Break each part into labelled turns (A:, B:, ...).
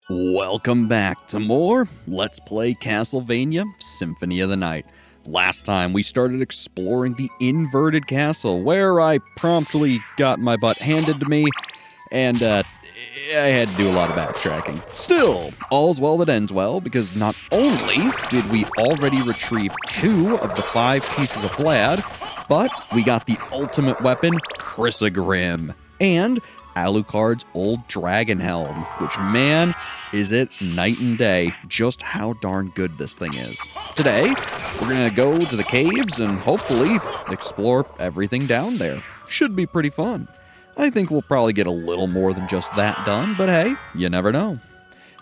A: Welcome back to more Let's Play Castlevania Symphony of the Night. Last time we started exploring the inverted castle, where I promptly got my butt handed to me, and I had to do a lot of backtracking. Still, all's well that ends well, because not only did we already retrieve 2 of the 5 pieces of Vlad, but we got the ultimate weapon, Chrysogrim, and Alucard's old dragon helm, which, man, is it night and day just how darn good this thing is. Today, we're gonna go to the caves and hopefully explore everything down there. Should be pretty fun. I think we'll probably get a little more than just that done, but hey, you never know.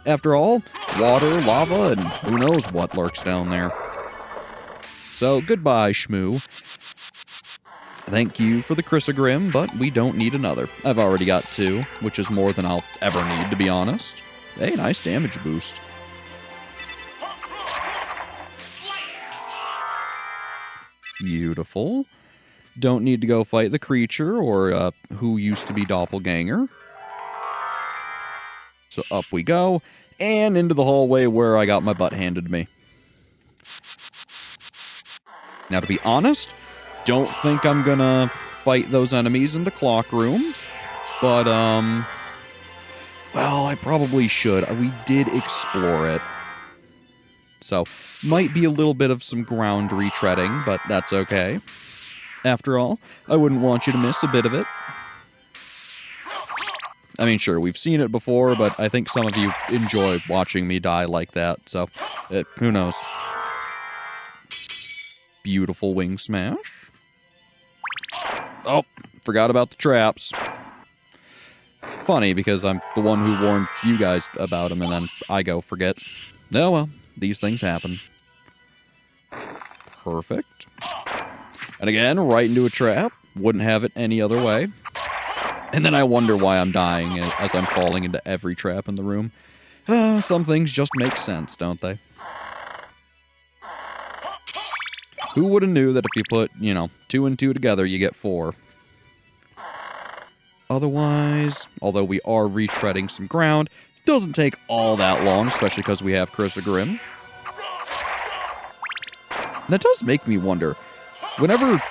A: After all, water, lava, and who knows what lurks down there. So, goodbye, Shmoo. Thank you for the Chrysogrim, but we don't need another. I've already got 2, which is more than I'll ever need, to be honest. Hey, nice damage boost. Beautiful. Don't need to go fight the creature or who used to be Doppelganger. So up we go, and into the hallway where I got my butt handed to me. Now, to be honest, don't think I'm gonna fight those enemies in the clock room, but, well, I probably should. We did explore it. So, might be a little bit of some ground retreading, but that's okay. After all, I wouldn't want you to miss a bit of it. I mean, sure, we've seen it before, but I think some of you enjoy watching me die like that, so, who knows. Beautiful wing smash. Oh, forgot about the traps. Funny, because I'm the one who warned you guys about them, and then I go forget. Oh well, these things happen. Perfect. And again, right into a trap. Wouldn't have it any other way. And then I wonder why I'm dying as I'm falling into every trap in the room. Some things just make sense, don't they? Who would have knew that if you put, 2 and 2 together, you get 4? Otherwise, although we are retreading some ground, it doesn't take all that long, especially because we have Chrysogrim. That does make me wonder, whenever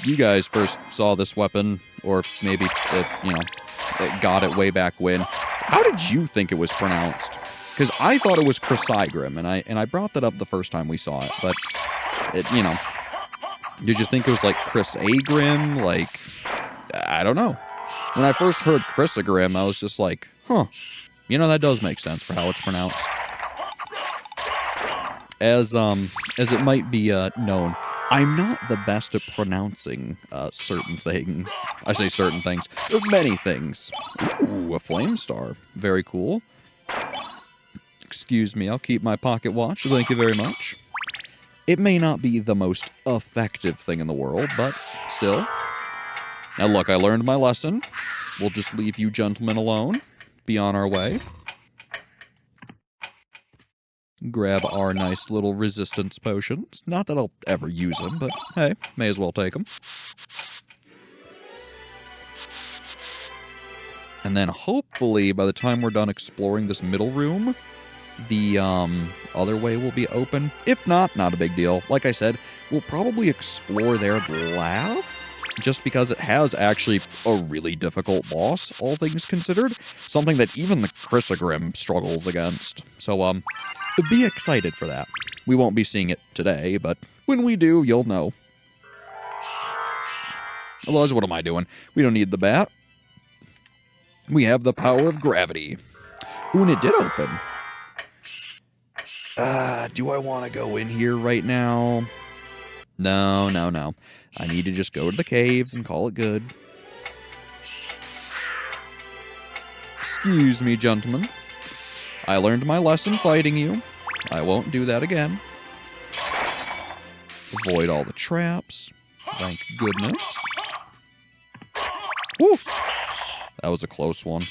A: you guys first saw this weapon, or maybe, it got it way back when, how did you think it was pronounced? Because I thought it was Chrysogrim, and I brought that up the first time we saw it, but did you think it was like Chris Agrim? Like, I don't know. When I first heard Chrysogrim, I was just like, huh. That does make sense for how it's pronounced. As it might be known, I'm not the best at pronouncing certain things. I say certain things. Many things. Ooh, a flame star. Very cool. Excuse me, I'll keep my pocket watch. Thank you very much. It may not be the most effective thing in the world, but still. Now look, I learned my lesson. We'll just leave you gentlemen alone. Be on our way. Grab our nice little resistance potions. Not that I'll ever use them, but hey, may as well take them. And then hopefully, by the time we're done exploring this middle room, the other way will be open. If not, not a big deal. Like I said, we'll probably explore there last, just because it has actually a really difficult boss, all things considered. Something that even the Chrysogrim struggles against. So, be excited for that. We won't be seeing it today, but when we do, you'll know. Otherwise, what am I doing? We don't need the bat. We have the power of gravity. Ooh, and it did open. Do I want to go in here right now? No. I need to just go to the caves and call it good. Excuse me, gentlemen. I learned my lesson fighting you. I won't do that again. Avoid all the traps. Thank goodness. Woo! That was a close one.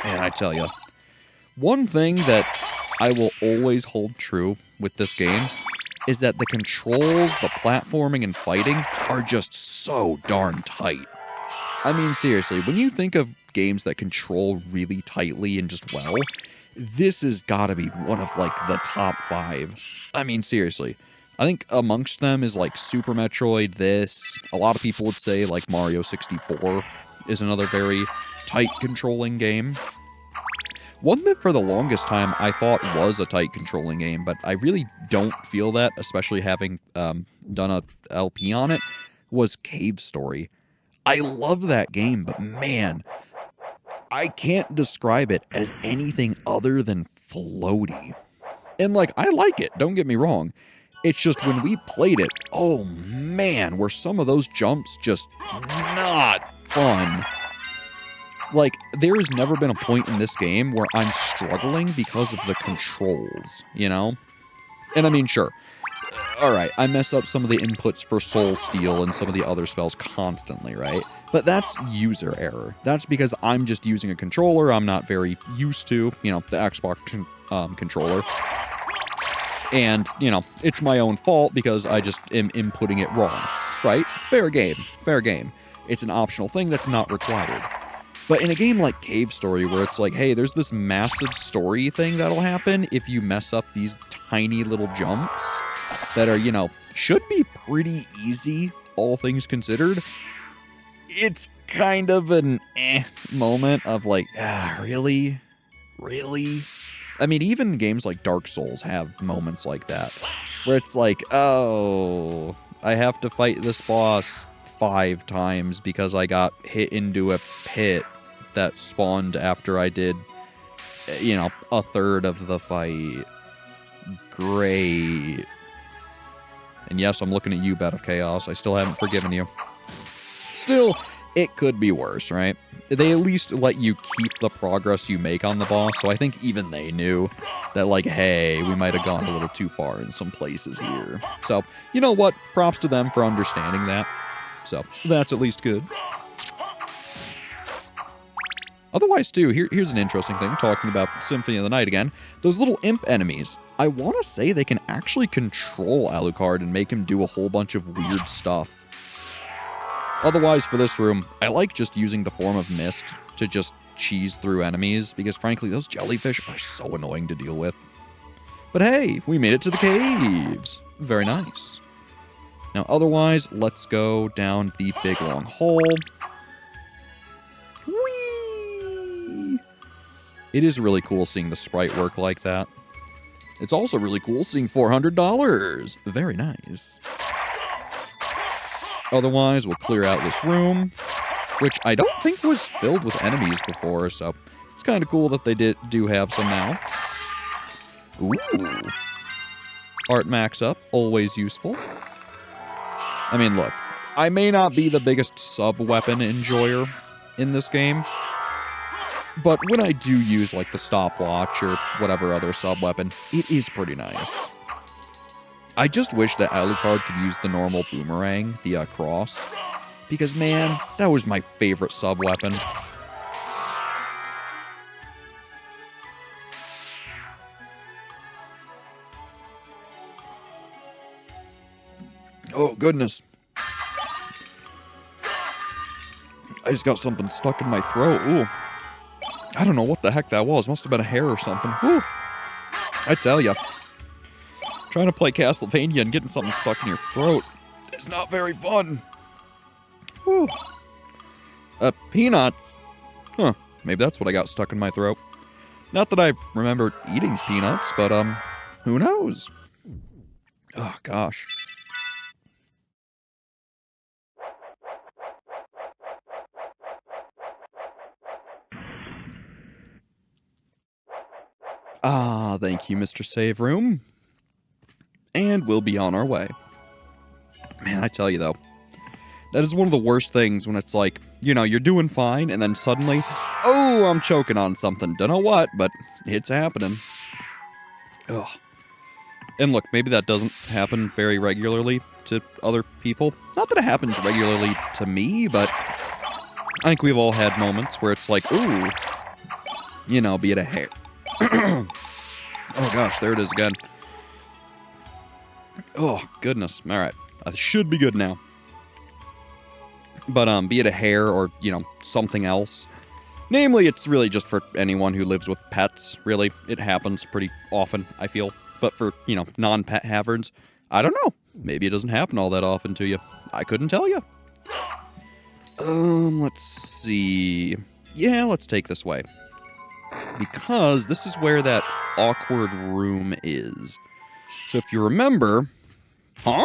A: Man, I tell you, one thing that I will always hold true with this game is that the controls, the platforming, and fighting are just so darn tight. I mean, seriously, when you think of games that control really tightly and just well, this has got to be one of, like, the top 5. I mean, seriously. I think amongst them is, like, Super Metroid, this. A lot of people would say, like, Mario 64 is another very tight controlling game. One that for the longest time I thought was a tight controlling game, but I really don't feel that, especially having done a LP on it, was Cave Story. I love that game, but man, I can't describe it as anything other than floaty. And, like, I like it, don't get me wrong. It's just when we played it, oh man, were some of those jumps just not fun. Like, there has never been a point in this game where I'm struggling because of the controls, you know? And I mean, sure. Alright, I mess up some of the inputs for Soul Steal and some of the other spells constantly, right? But that's user error. That's because I'm just using a controller I'm not very used to, you know, the Xbox controller. And, you know, it's my own fault because I just am inputting it wrong, right? Fair game. Fair game. It's an optional thing that's not required. But in a game like Cave Story, where it's like, hey, there's this massive story thing that'll happen if you mess up these tiny little jumps that are, you know, should be pretty easy, all things considered. It's kind of an moment of like, really? Really? I mean, even games like Dark Souls have moments like that, where it's like, oh, I have to fight this boss 5 times because I got hit into a pit that spawned after I did, you know, a third of the fight. Great. And yes, I'm looking at you, Bet of Chaos. I still haven't forgiven you. Still, it could be worse, right? They at least let you keep the progress you make on the boss, so I think even they knew that, like, hey, we might have gone a little too far in some places here. So, you know what? Props to them for understanding that. So, that's at least good. Otherwise, too, here's an interesting thing, talking about Symphony of the Night again. Those little imp enemies, I want to say they can actually control Alucard and make him do a whole bunch of weird stuff. Otherwise, for this room, I like just using the form of mist to just cheese through enemies, because frankly, those jellyfish are so annoying to deal with. But hey, we made it to the caves. Very nice. Now, otherwise, let's go down the big long hole. Whee! It is really cool seeing the sprite work like that. It's also really cool seeing $400. Very nice. Otherwise, we'll clear out this room, which I don't think was filled with enemies before, so it's kind of cool that they do have some now. Ooh. Art max up, always useful. I mean, look, I may not be the biggest sub-weapon enjoyer in this game, but when I do use, like, the stopwatch or whatever other sub-weapon, it is pretty nice. I just wish that Alucard could use the normal boomerang, the cross, because, man, that was my favorite sub-weapon. Oh, goodness. I just got something stuck in my throat. Ooh. I don't know what the heck that was. Must have been a hair or something. Ooh. I tell ya. Trying to play Castlevania and getting something stuck in your throat is not very fun. Whew. Peanuts. Huh. Maybe that's what I got stuck in my throat. Not that I remember eating peanuts, but, who knows? Oh, gosh. Ah, thank you, Mr. Save Room. And we'll be on our way. Man, I tell you, though, that is one of the worst things when it's like, you know, you're doing fine, and then suddenly, oh, I'm choking on something. Don't know what, but it's happening. Ugh. And look, maybe that doesn't happen very regularly to other people. Not that it happens regularly to me, but I think we've all had moments where it's like, ooh, you know, be it a hair. Oh gosh, there it is again. Oh, goodness. All right. I should be good now. But, be it a hair or, you know, something else. Namely, it's really just for anyone who lives with pets, really. It happens pretty often, I feel. But for, non-pet haverns, I don't know. Maybe it doesn't happen all that often to you. I couldn't tell you. Let's see. Yeah, let's take this way. Because this is where that awkward room is. So if you remember... Huh?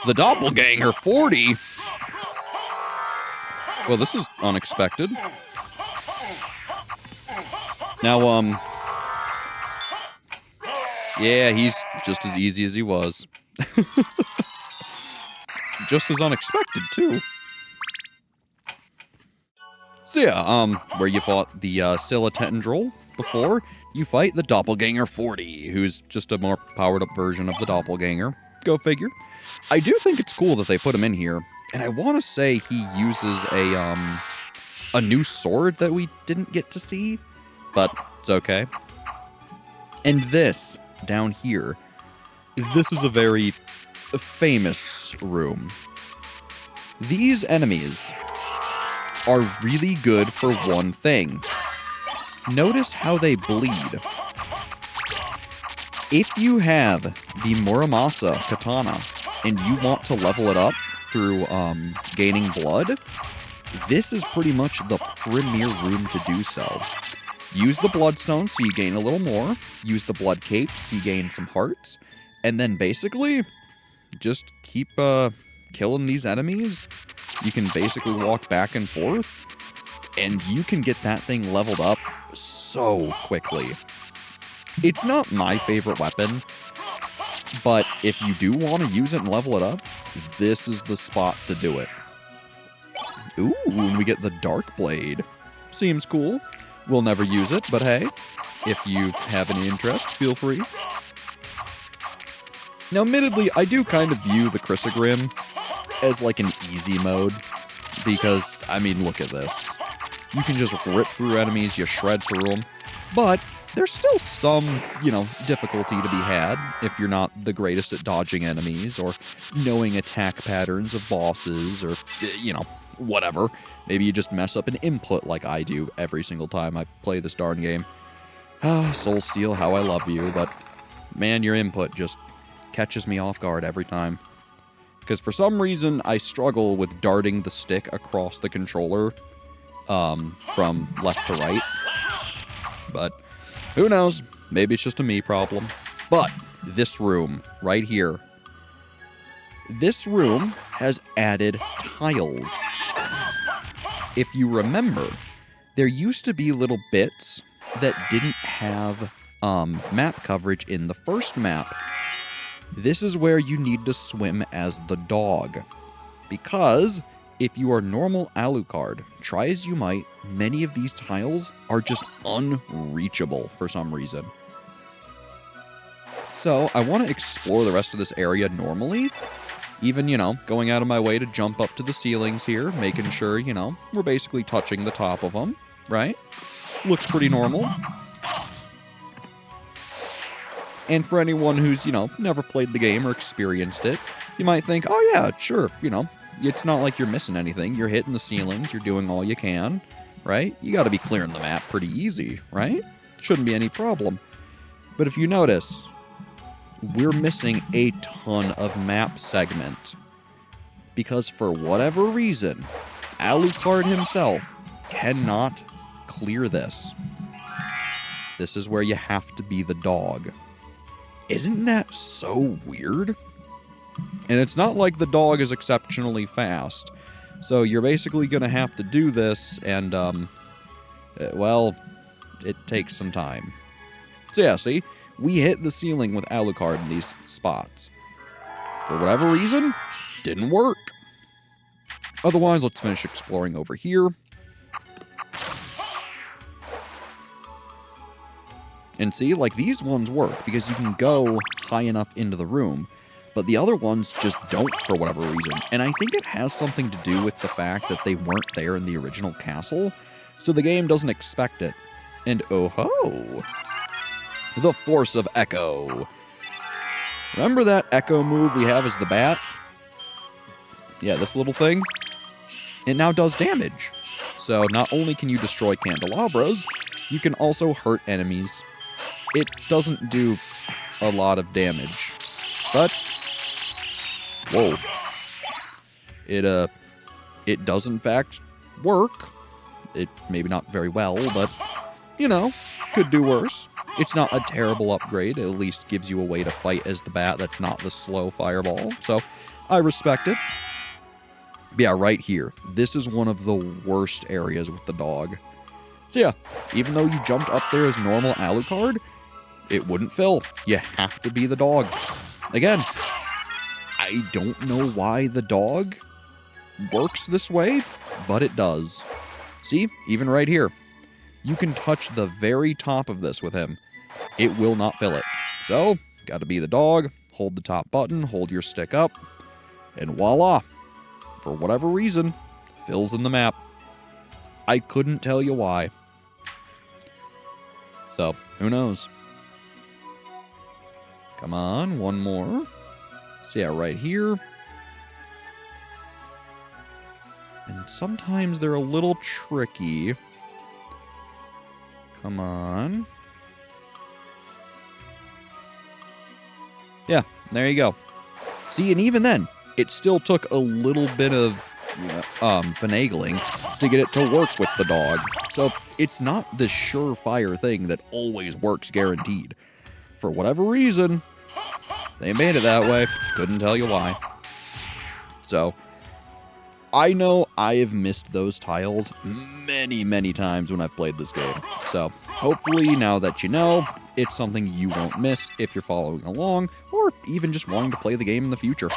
A: The Doppelganger 40? Well, this is unexpected. Now, yeah, he's just as easy as he was. Just as unexpected, too. So yeah, where you fought the Scylla before, you fight the Doppelganger 40, who's just a more powered-up version of the Doppelganger. Go figure. I do think it's cool that they put him in here, and I want to say he uses a new sword that we didn't get to see, but it's okay. And this, down here, this is a very famous room. These enemies are really good for one thing. Notice how they bleed. If you have the Muramasa katana and you want to level it up through gaining blood, this is pretty much the premier room to do so. Use the bloodstone so you gain a little more, use the blood cape so you gain some hearts, and then basically just keep killing these enemies. You can basically walk back and forth, and you can get that thing leveled up so quickly. It's not my favorite weapon, but if you do want to use it and level it up, this is the spot to do it. Ooh, and we get the Dark Blade. Seems cool. We'll never use it, but hey, if you have any interest, feel free. Now, admittedly, I do kind of view the Chrysogrim as like an easy mode, because, I mean, look at this. You can just rip through enemies, you shred through them, but there's still some, difficulty to be had if you're not the greatest at dodging enemies or knowing attack patterns of bosses or, whatever. Maybe you just mess up an input like I do every single time I play this darn game. Ah, Soul Steel, how I love you, but man, your input just catches me off guard every time. Because for some reason, I struggle with darting the stick across the controller from left to right. But who knows? Maybe it's just a me problem. But this room right here. This room has added tiles. If you remember, there used to be little bits that didn't have map coverage in the first map. This is where you need to swim as the dog. Because if you are normal Alucard, try as you might, many of these tiles are just unreachable for some reason. So I want to explore the rest of this area normally. Even, going out of my way to jump up to the ceilings here, making sure, we're basically touching the top of them, right? Looks pretty normal. And for anyone who's, never played the game or experienced it, you might think, oh yeah, sure, it's not like you're missing anything. You're hitting the ceilings, you're doing all you can, right? You gotta be clearing the map pretty easy, right? Shouldn't be any problem. But if you notice, we're missing a ton of map segment. Because for whatever reason, Alucard himself cannot clear this. This is where you have to be the dog. Isn't that so weird? And it's not like the dog is exceptionally fast. So you're basically going to have to do this, and, well, it takes some time. So yeah, see? We hit the ceiling with Alucard in these spots. For whatever reason, didn't work. Otherwise, let's finish exploring over here. And see, like, these ones work because you can go high enough into the room, but the other ones just don't for whatever reason. And I think it has something to do with the fact that they weren't there in the original castle, so the game doesn't expect it. And oh-ho! The Force of Echo. Remember that Echo move we have as the bat? Yeah, this little thing? It now does damage. So not only can you destroy candelabras, you can also hurt enemies. It doesn't do a lot of damage, but whoa, it does in fact work. It maybe not very well, but you know, could do worse. It's not a terrible upgrade. It at least gives you a way to fight as the bat that's not the slow fireball. So I respect it. But yeah, right here. This is one of the worst areas with the dog. So yeah, even though you jumped up there as normal Alucard, it wouldn't fill. You have to be the dog. Again, I don't know why the dog works this way, but it does. See, even right here. You can touch the very top of this with him. It will not fill it. So, gotta be the dog, hold the top button, hold your stick up, and voila. For whatever reason, fills in the map. I couldn't tell you why. So, who knows? Come on, one more. So yeah, right here. And sometimes they're a little tricky. Come on. Yeah, there you go. See, and even then, it still took a little bit of finagling to get it to work with the dog. So it's not the surefire thing that always works guaranteed. For whatever reason, they made it that way. Couldn't tell you why. So I know I have missed those tiles many, many times when I've played this game. So hopefully now that you know, it's something you won't miss if you're following along, or even just wanting to play the game in the future.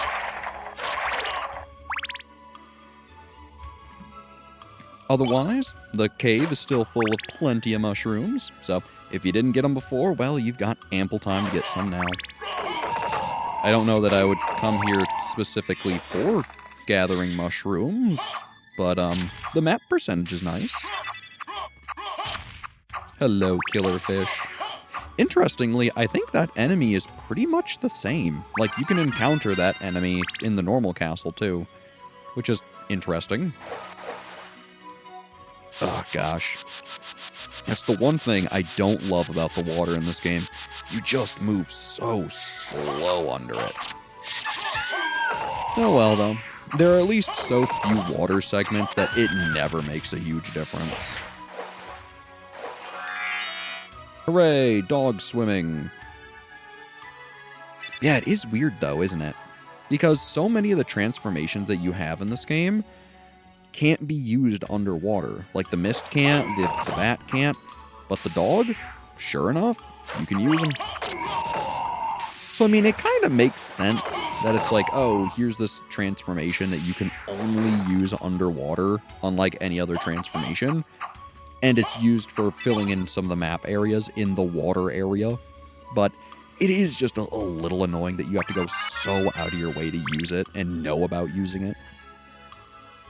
A: Otherwise, the cave is still full of plenty of mushrooms, so if you didn't get them before, well, you've got ample time to get some now. I don't know that I would come here specifically for gathering mushrooms, but the map percentage is nice. Hello, killer fish. Interestingly, I think that enemy is pretty much the same. Like, you can encounter that enemy in the normal castle, too, which is interesting. Oh, gosh. That's the one thing I don't love about the water in this game. You just move so slow under it. Oh well, though. There are at least so few water segments that it never makes a huge difference. Hooray, dog swimming. Yeah, it is weird though, isn't it? Because so many of the transformations that you have in this game can't be used underwater. Like the mist can't, the bat can't, but the dog, sure enough, you can use them. So I mean, it kind of makes sense that it's like, oh, here's this transformation that you can only use underwater, unlike any other transformation. And it's used for filling in some of the map areas in the water area. But it is just a little annoying that you have to go so out of your way to use it and know about using it.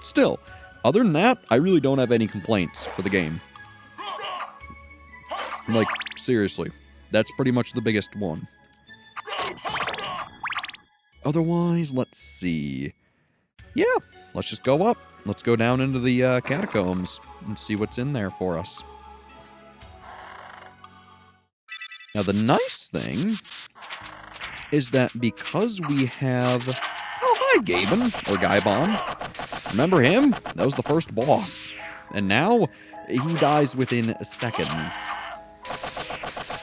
A: Still, other than that, I really don't have any complaints for the game. Like, seriously, that's pretty much the biggest one. Otherwise, let's see. Yeah, let's just go up. Let's go down into the catacombs and see what's in there for us. Now, the nice thing is that because we have... Oh, hi, Gaben, or Gaibon. Remember him? That was the first boss. And now, he dies within seconds.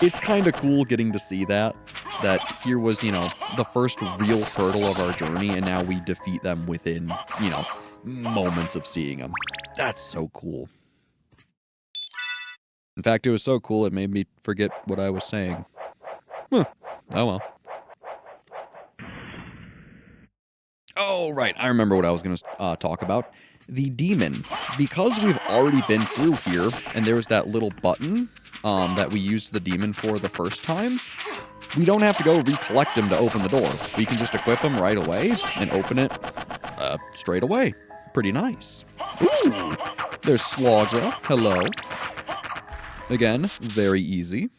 A: It's kind of cool getting to see that. That here was, you know, the first real hurdle of our journey, and now we defeat them within, you know, moments of seeing them. That's so cool. In fact, it was so cool it made me forget what I was saying. Huh. Oh well. Oh, right. I remember what I was going to talk about. The demon. Because we've already been through here, and there was that little button that we used the demon for the first time, we don't have to go recollect him to open the door. We can just equip him right away and open it straight away. Pretty nice. Ooh, there's Slagra. Hello. Again, very easy.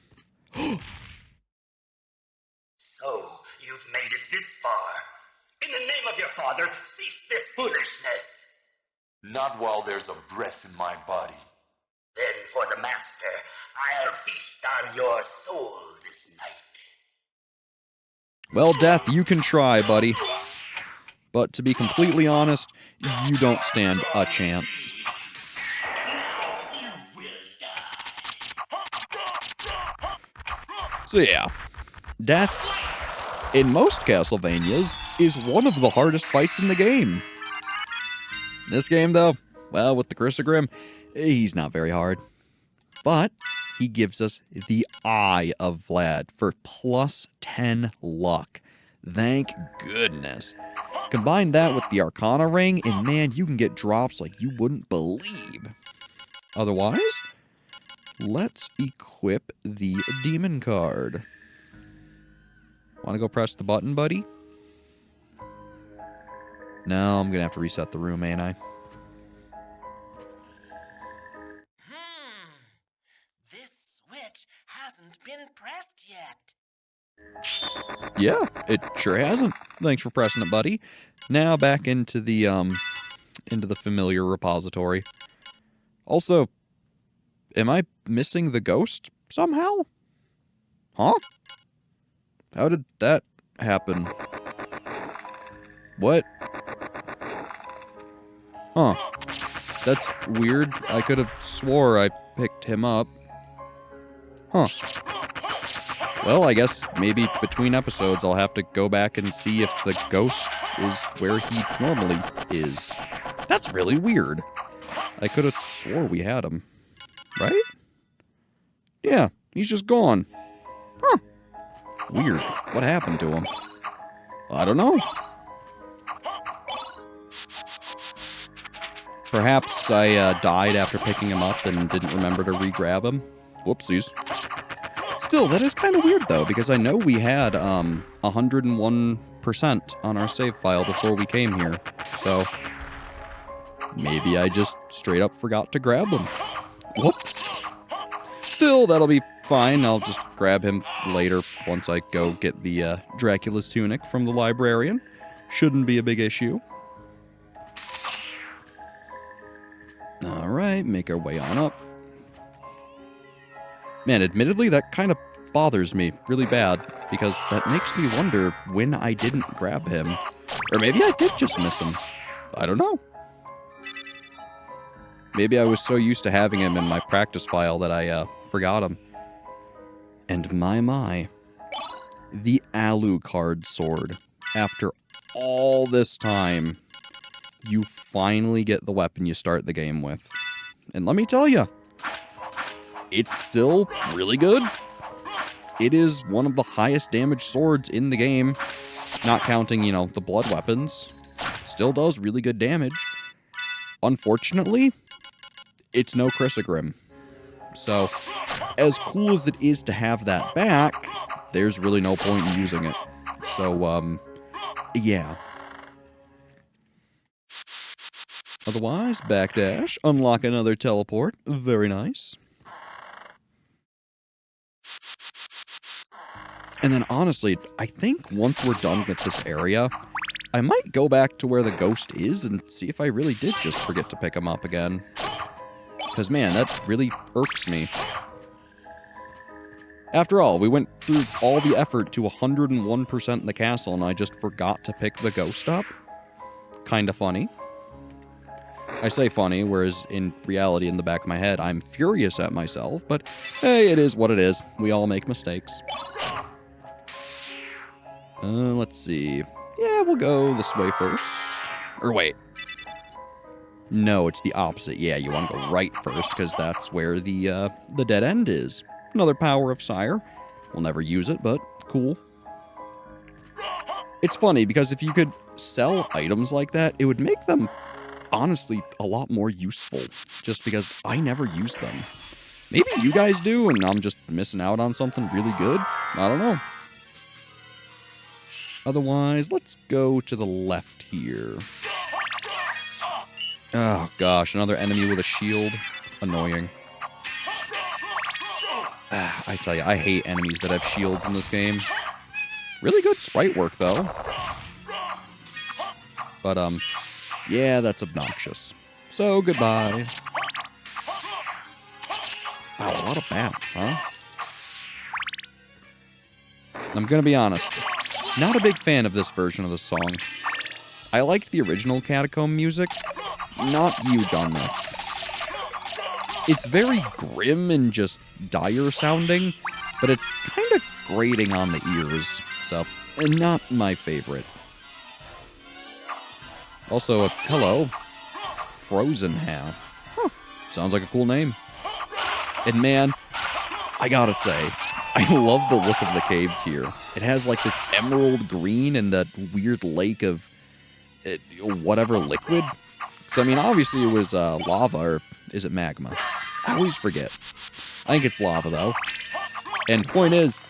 B: So, you've made it this far. In the name of your father, cease this foolishness.
C: Not while there's a breath in my body.
B: Then for the master, I'll feast on your soul this night.
A: Well, Death, you can try, buddy. But to be completely honest, you don't stand a chance. So yeah, Death, in most Castlevanias, is one of the hardest fights in the game. This game, though, well, with the Crisogrim, he's not very hard. But he gives us the Eye of Vlad for plus 10 luck. Thank goodness. Combine that with the Arcana Ring, and man, you can get drops like you wouldn't believe. Otherwise, let's equip the Demon card. Want to go press the button, buddy? No, I'm going to have to reset the room, ain't I?
B: This switch hasn't been pressed yet.
A: Yeah, it sure hasn't. Thanks for pressing it, buddy. Now back into the familiar repository. Also, am I missing the ghost somehow? Huh? How did that happen? What? Huh. That's weird. I could have swore I picked him up. Huh. Well, I guess maybe between episodes I'll have to go back and see if the ghost is where he normally is. That's really weird. I could have swore we had him. Right? Yeah, he's just gone. Huh. Weird. What happened to him? I don't know. Perhaps I died after picking him up and didn't remember to re-grab him. Whoopsies. Still, that is kind of weird, though, because I know we had 101% on our save file before we came here. So, maybe I just straight up forgot to grab him. Whoops. Still, that'll be fine. I'll just grab him later once I go get the Dracula's tunic from the librarian. Shouldn't be a big issue. Alright, make our way on up. Man, admittedly, that kind of bothers me really bad, because that makes me wonder when I didn't grab him. Or maybe I did just miss him. I don't know. Maybe I was so used to having him in my practice file that I forgot him. And my. The Alucard sword. After all this time, you finally get the weapon you start the game with. And let me tell you, it's still really good. It is one of the highest damage swords in the game. Not counting, you know, the blood weapons. Still does really good damage. Unfortunately, it's no Crisogrim. So, as cool as it is to have that back, there's really no point in using it. So, yeah. Otherwise, backdash, unlock another teleport. Very nice. And then honestly, I think once we're done with this area, I might go back to where the ghost is and see if I really did just forget to pick him up again. Because man, that really irks me. After all, we went through all the effort to 101% in the castle and I just forgot to pick the ghost up. Kinda funny. I say funny, whereas in reality, in the back of my head, I'm furious at myself, but hey, it is what it is. We all make mistakes. Let's see. Yeah, we'll go this way first. Or wait. No, it's the opposite. Yeah, you want to go right first, because that's where the dead end is. Another power of Sire. We'll never use it, but cool. It's funny, because if you could sell items like that, it would make them, honestly, a lot more useful. Just because I never use them. Maybe you guys do, and I'm just missing out on something really good? I don't know. Otherwise, let's go to the left here. Oh gosh, another enemy with a shield. Annoying. I tell you, I hate enemies that have shields in this game. Really good sprite work, though. But, yeah, that's obnoxious. So goodbye. Wow, a lot of bats, huh? I'm gonna be honest. Not a big fan of this version of the song. I liked the original Catacomb music. Not huge on this. It's very grim and just dire sounding, but it's kind of grating on the ears, so not my favorite. Also, hello, Frozen Half. Huh, sounds like a cool name. And man, I gotta say, I love the look of the caves here. It has like this emerald green and that weird lake of whatever liquid. So I mean, obviously it was lava, or is it magma? I always forget. I think it's lava though. And point is,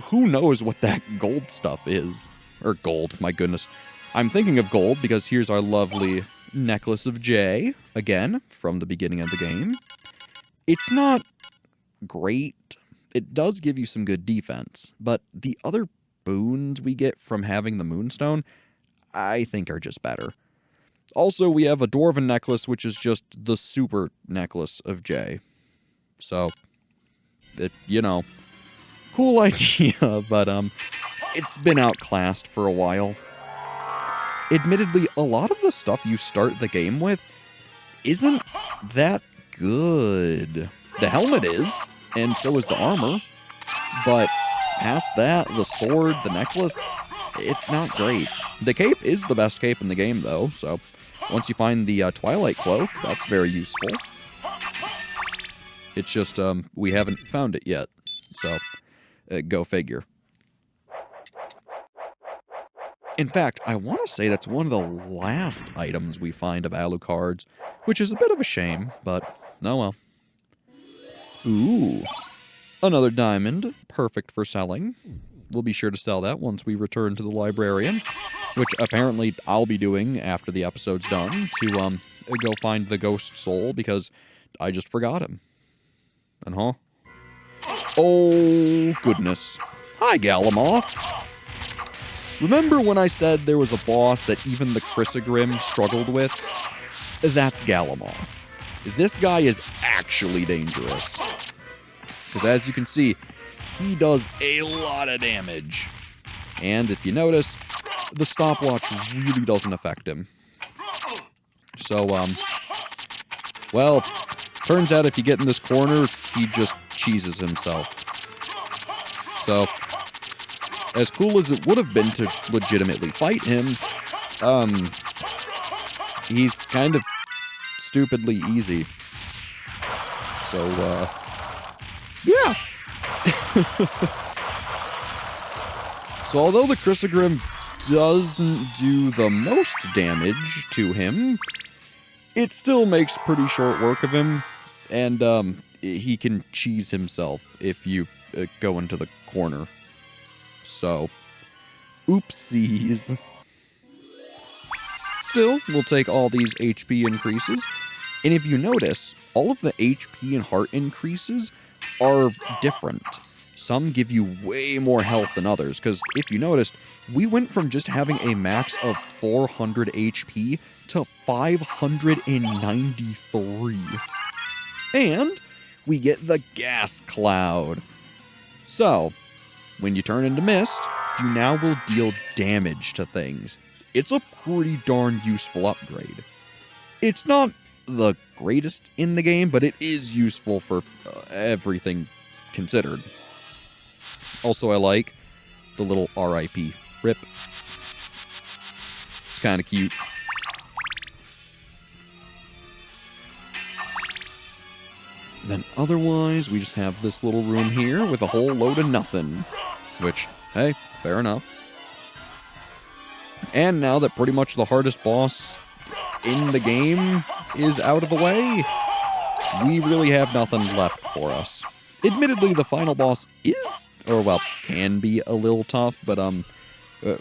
A: who knows what that gold stuff is? Or gold, my goodness. I'm thinking of gold because here's our lovely Necklace of J, again, from the beginning of the game. It's not great. It does give you some good defense, but the other boons we get from having the Moonstone, I think are just better. Also, we have a Dwarven necklace, which is just the super necklace of J. So, cool idea, but it's been outclassed for a while. Admittedly, a lot of the stuff you start the game with isn't that good. The helmet is, and so is the armor, but past that, the sword, the necklace, it's not great. The cape is the best cape in the game, though, so once you find the Twilight Cloak, that's very useful. It's just, we haven't found it yet, so go figure. In fact, I want to say that's one of the last items we find of Alucard's, which is a bit of a shame, but oh well. Ooh, another diamond, perfect for selling. We'll be sure to sell that once we return to the librarian, which apparently I'll be doing after the episode's done, to go find the ghost soul, because I just forgot him. And oh, goodness. Hi, Galamoth. Remember when I said there was a boss that even the Chrysogrim struggled with? That's Galamoth. This guy is actually dangerous. Because as you can see, he does a lot of damage. And if you notice, the stopwatch really doesn't affect him. So, well, turns out if you get in this corner, he just cheeses himself. So, as cool as it would have been to legitimately fight him, he's kind of stupidly easy. So, yeah. So although the Chrysogrim doesn't do the most damage to him, it still makes pretty short work of him, and he can cheese himself if you go into the corner. So, oopsies. Still, we'll take all these HP increases, and if you notice, all of the HP and heart increases are different. Some give you way more health than others, because if you noticed, we went from just having a max of 400 HP to 593. And we get the gas cloud. So, when you turn into mist, you now will deal damage to things. It's a pretty darn useful upgrade. It's not the greatest in the game, but it is useful for everything considered. Also, I like the little RIP. Rip. It's kind of cute. Then otherwise, we just have this little room here with a whole load of nothing. Which, hey, fair enough. And now that pretty much the hardest boss in the game is out of the way, we really have nothing left for us. Admittedly, the final boss is, or well, can be a little tough, but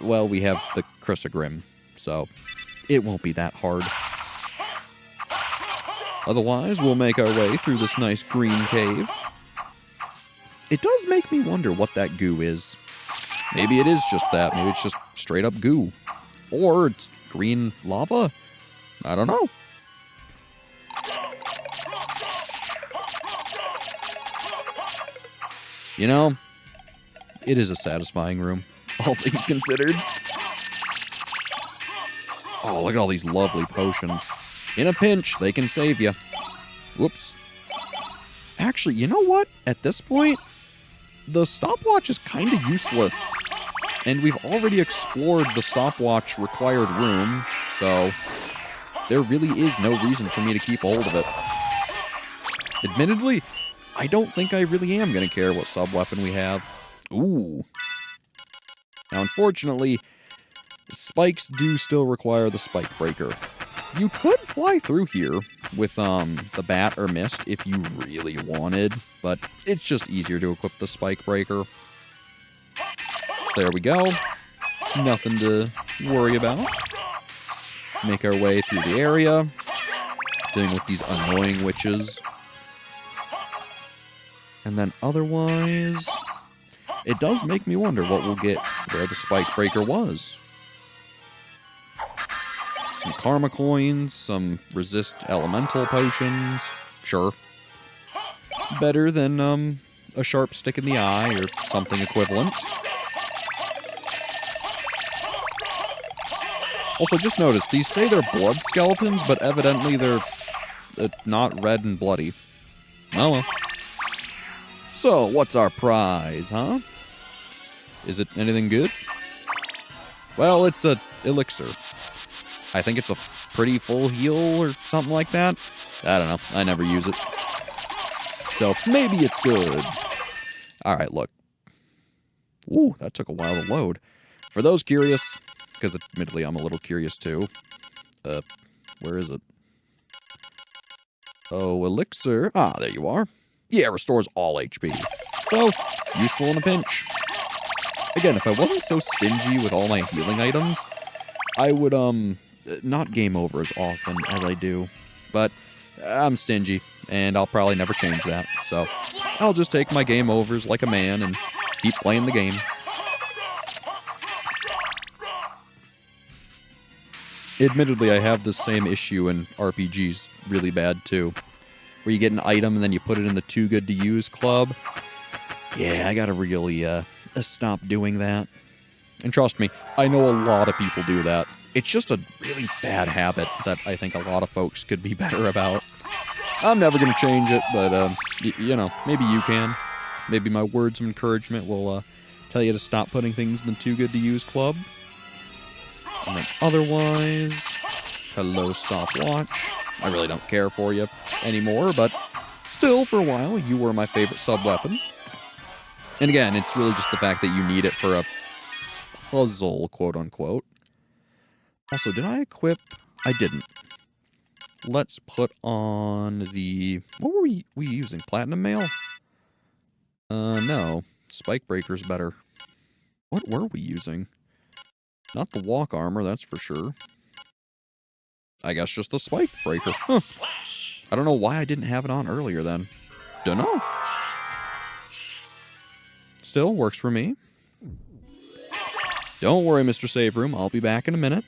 A: well, we have the Chrysogrim, so it won't be that hard. Otherwise, we'll make our way through this nice green cave. It does make me wonder what that goo is. Maybe it is just that. Maybe it's just straight up goo. Or it's green lava. I don't know. You know, it is a satisfying room, all things considered. Oh, look at all these lovely potions. In a pinch, they can save you. Whoops. Actually, you know what? At this point, the stopwatch is kind of useless. And we've already explored the stopwatch required room, so there really is no reason for me to keep hold of it. Admittedly, I don't think I really am going to care what sub-weapon we have. Ooh. Now, unfortunately, spikes do still require the spike breaker. You could fly through here with the bat or mist if you really wanted, but it's just easier to equip the spike breaker. So there we go. Nothing to worry about. Make our way through the area, dealing with these annoying witches. And then otherwise, it does make me wonder what we'll get where the spike breaker was. Some karma coins, some resist elemental potions. Sure. Better than a sharp stick in the eye or something equivalent. Also, just notice, these say they're blood skeletons, but evidently they're not red and bloody. Oh well. So, what's our prize, huh? Is it anything good? Well, it's a elixir. I think it's a pretty full heal or something like that. I don't know. I never use it. So, maybe it's good. Alright, look. Ooh, that took a while to load. For those curious, because admittedly I'm a little curious too. Where is it? Oh, elixir. Ah, there you are. Yeah, restores all HP. So, useful in a pinch. Again, if I wasn't so stingy with all my healing items, I would, not game over as often as I do. But I'm stingy, and I'll probably never change that. So, I'll just take my game overs like a man and keep playing the game. Admittedly, I have this same issue in RPGs really bad, too. Where you get an item and then you put it in the too good to use club. Yeah, I gotta really, stop doing that. And trust me, I know a lot of people do that. It's just a really bad habit that I think a lot of folks could be better about. I'm never gonna change it, but, you know, maybe you can. Maybe my words of encouragement will, tell you to stop putting things in the too good to use club. And then otherwise, hello stopwatch. I really don't care for you anymore, but still, for a while, you were my favorite sub-weapon. And again, it's really just the fact that you need it for a puzzle, quote-unquote. Also, did I equip? I didn't. Let's put on the... What were we using? Platinum mail? No. Spike breaker's better. What were we using? Not the walk armor, that's for sure. I guess just the spike breaker. Huh. I don't know why I didn't have it on earlier then. Dunno. Still works for me. Don't worry, Mr. Save Room. I'll be back in a minute.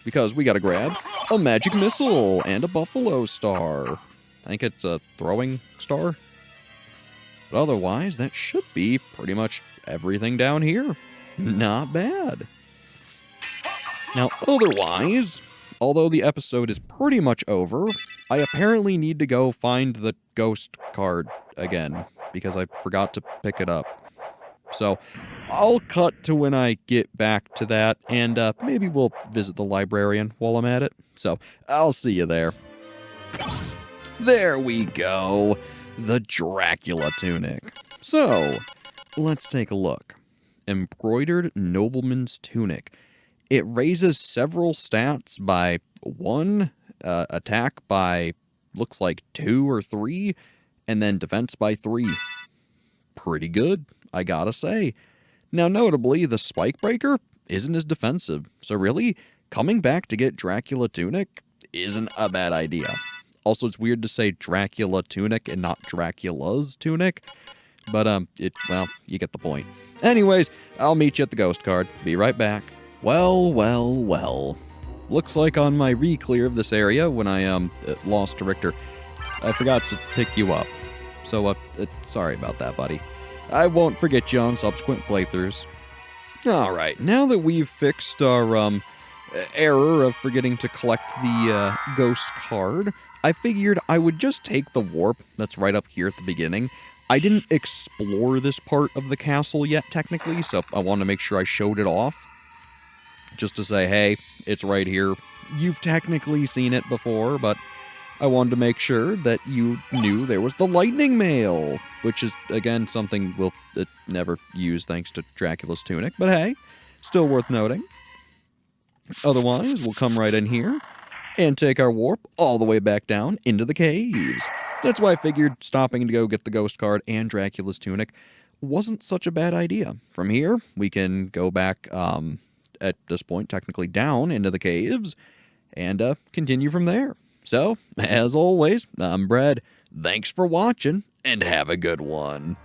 A: Because we gotta grab a magic missile and a buffalo star. I think it's a throwing star. But otherwise, that should be pretty much everything down here. Not bad. Now, otherwise, although the episode is pretty much over, I apparently need to go find the ghost card again, because I forgot to pick it up. So, I'll cut to when I get back to that, and maybe we'll visit the librarian while I'm at it. So, I'll see you there. There we go. The Dracula tunic. So, let's take a look. Embroidered Nobleman's Tunic. It raises several stats by 1, attack by, looks like 2 or 3, and then defense by 3. Pretty good, I gotta say. Now, notably, the Spike Breaker isn't as defensive, so really, coming back to get Dracula Tunic isn't a bad idea. Also, it's weird to say Dracula Tunic and not Dracula's Tunic, but, well, you get the point. Anyways, I'll meet you at the ghost card. Be right back. Well, well, well. Looks like on my re-clear of this area, when I, lost to Richter, I forgot to pick you up. So, sorry about that, buddy. I won't forget you on subsequent playthroughs. Alright, now that we've fixed our, error of forgetting to collect the, ghost card, I figured I would just take the warp that's right up here at the beginning. I didn't explore this part of the castle yet, technically, so I wanted to make sure I showed it off. Just to say, hey, it's right here. You've technically seen it before, but I wanted to make sure that you knew there was the lightning mail, which is, again, something we'll never use thanks to Dracula's tunic, but hey, still worth noting. Otherwise, we'll come right in here and take our warp all the way back down into the caves. That's why I figured stopping to go get the ghost card and Dracula's tunic wasn't such a bad idea. From here, we can go back, at this point, technically down into the caves, and continue from there. So, as always, I'm Brad. Thanks for watching, and have a good one.